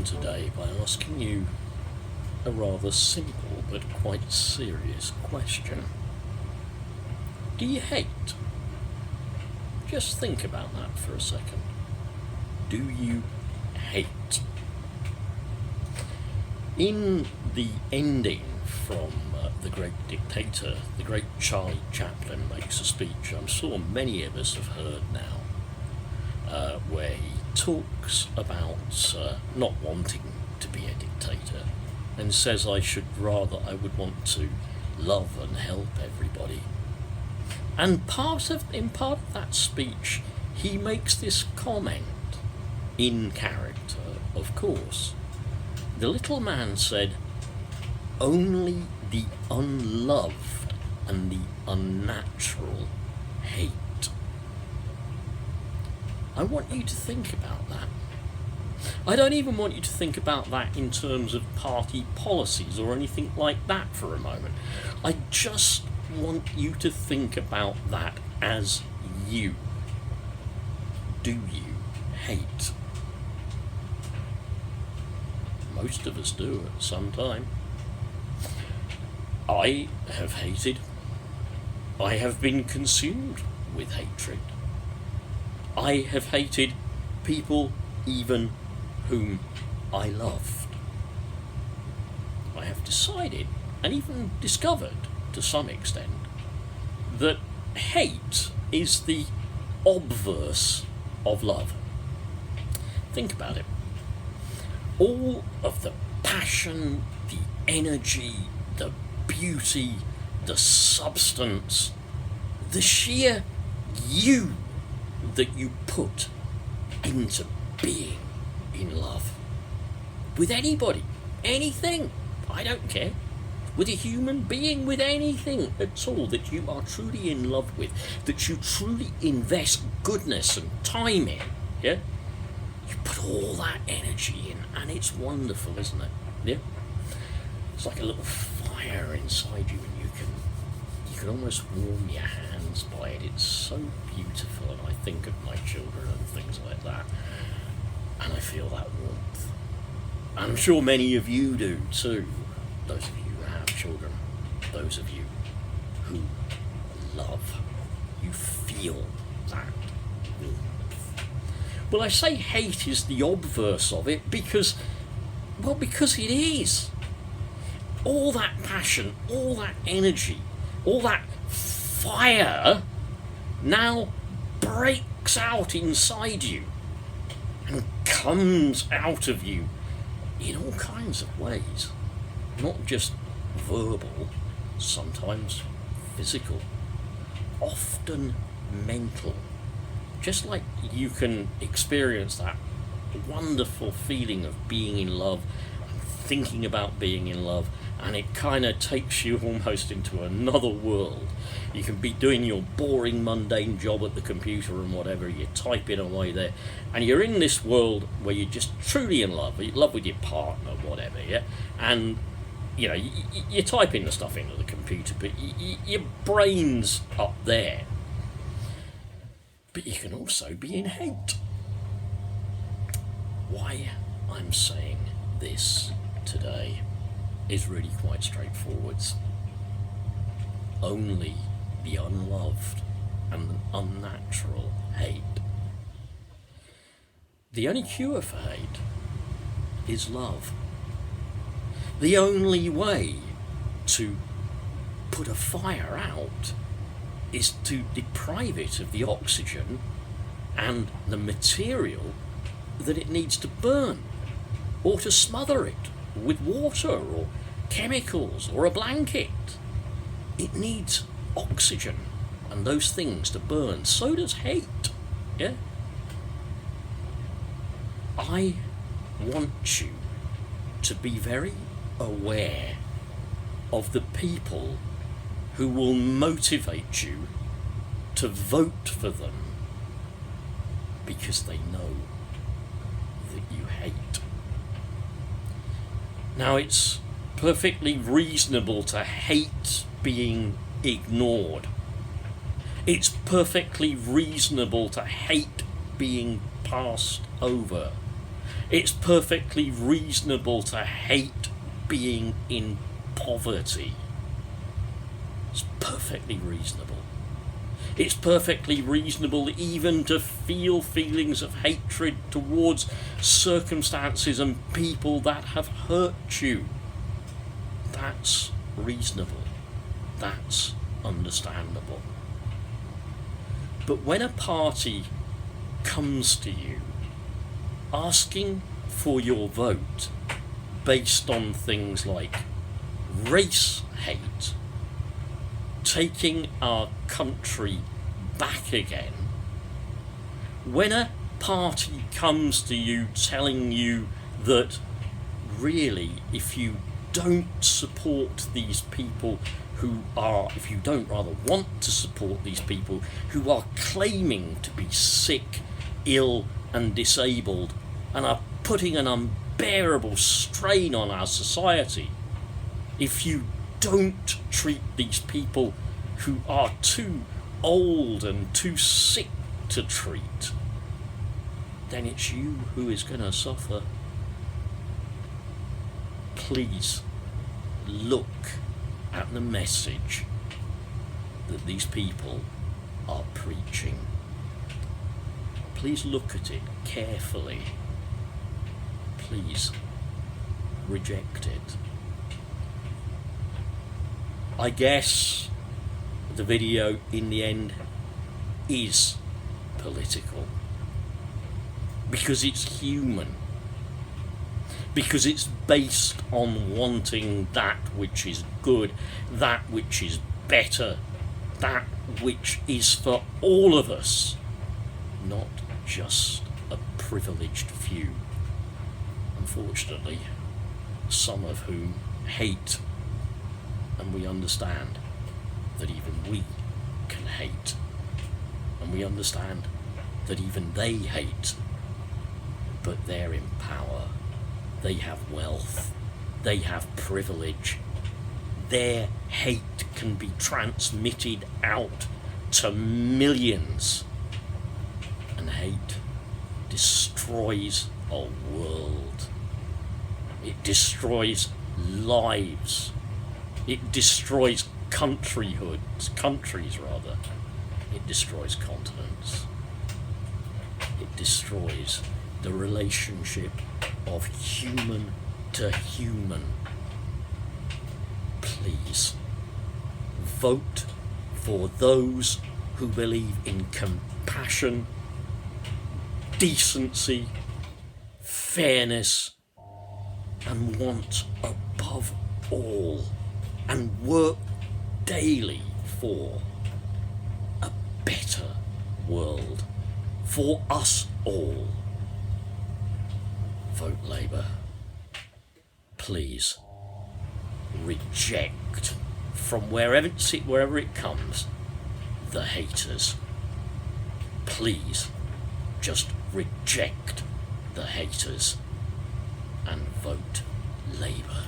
today by asking you a rather simple but quite serious question. Do you hate? Just think about that for a second. Do you hate? In the ending from The Great Dictator, the great Charlie Chaplin makes a speech I'm sure many of us have heard now, where he talks about not wanting to be a dictator and says I would want to love and help everybody. And in part of that speech he makes this comment, in character of course. The little man said, only the unloved and the unnatural hate. I want you to think about that. I don't even want you to think about that in terms of party policies or anything like that for a moment. I just want you to think about that as you. Do you hate? Most of us do at some time. I have hated. I have been consumed with hatred. I have hated people even whom I loved. I have decided, and even discovered to some extent, that hate is the obverse of love. Think about it. All of the passion, the energy, the beauty, the substance, the sheer you that you put into being in love. With anybody, anything, I don't care. With a human being, with anything at all that you are truly in love with, that you truly invest goodness and time in, yeah? You put all that energy in, and it's wonderful, isn't it? Yeah? It's like a little fire inside you, and you can almost warm your hands by it. It's so beautiful, and I think of my children and things like that, and I feel that warmth. I'm sure many of you do too. Those of you who have children, those of you who love, you feel that warmth. Well, I say hate is the obverse of it because it is. All that passion, all that energy, all that fire now breaks out inside you and comes out of you in all kinds of ways. Not just verbal, sometimes physical, often mental. Just like you can experience that wonderful feeling of being in love and thinking about being in love, and it kind of takes you almost into another world. You can be doing your boring, mundane job at the computer and whatever, you're typing away there, and you're in this world where you're just truly in love with your partner, whatever, yeah? And, you know, you're typing the stuff into the computer, but your brain's up there. But you can also be in hate. Why I'm saying this today is really quite straightforward. Only the unloved and the unnatural hate. The only cure for hate is love. The only way to put a fire out is to deprive it of the oxygen and the material that it needs to burn, or to smother it with water or chemicals or a blanket. It needs oxygen and those things to burn. So does hate. Yeah? I want you to be very aware of the people who will motivate you to vote for them because they know that you hate. Now, it's perfectly reasonable to hate being ignored. It's perfectly reasonable to hate being passed over. It's perfectly reasonable to hate being in poverty. It's perfectly reasonable. It's perfectly reasonable even to feel feelings of hatred towards circumstances and people that have hurt you. That's reasonable. That's understandable. But when a party comes to you asking for your vote based on things like race hate, taking our country back again, when a party comes to you telling you that really if you don't support these people if you don't rather want to support these people who are claiming to be sick, ill and disabled and are putting an unbearable strain on our society, if you don't treat these people who are too old and too sick to treat, then it's you who is going to suffer. Please look at the message that these people are preaching. Please look at it carefully. Please reject it. I guess the video in the end is political because it's human, because it's based on wanting that which is good, that which is better, that which is for all of us, not just a privileged few, unfortunately, some of whom hate, and we understand that even we can hate, and we understand that even they hate, but they're in power, they have wealth, they have privilege, their hate can be transmitted out to millions, and hate destroys a world. It destroys lives. It destroys countries. It destroys continents. It destroys the relationship of human to human. Please vote for those who believe in compassion, decency, fairness, and want above all, and work daily for a better world for us all. Vote Labour. Please reject from wherever it comes the haters. Please just reject the haters and vote Labour.